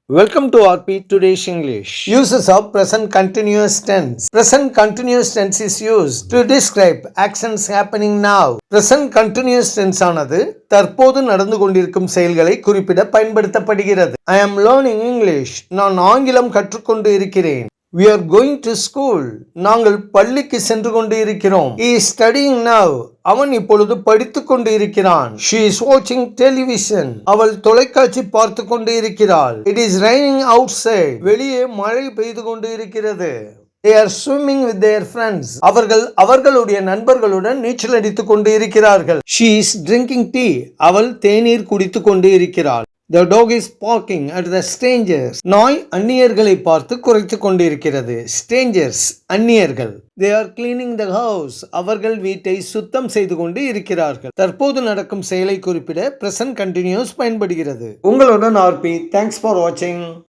Welcome to RP Today's English. Uses of present continuous tense. Present continuous tense is used to describe actions happening now. Present continuous tense ஆனது தற்போது நடந்து கொண்டிருக்கும் செயல்களை குறிப்பிட பயன்படுத்தப்படுகிறது. I am learning English. நான் ஆங்கிலம் கற்றுக்கொண்டு இருக்கிறேன். We are going to school. நாங்கள் பள்ளிக்கு சென்று கொண்டு இருக்கிறோம். He is studying now. அவன் இப்பொழுது படித்துக் கொண்டு இருக்கிறான். She is watching television. அவள் தொலைக்காட்சி பார்த்து கொண்டு இருக்கிறாள். It is raining outside. வெளியே மழை பெய்து கொண்டு இருக்கிறது. They are swimming with their friends. அவர்கள் அவர்களுடைய நண்பர்களுடன் நீச்சல் அடித்துக் கொண்டு இருக்கிறார்கள். She is drinking tea. அவள் தேநீர் குடித்துக் கொண்டு இருக்கிறாள். The dog is barking at the strangers. நாய் அந்நியர்களை பார்த்து குரைத்துக் கொண்டிருக்கிறது. Strangers, அந்நியர்கள். They are cleaning the house. அவர்கள் வீட்டை சுத்தம் செய்து கொண்டு இருக்கிறார்கள். தற்போது நடக்கும் செயலை குறிப்பிட present continuous பயன்படுகிறது. உங்களுடன் RP. Thanks for watching.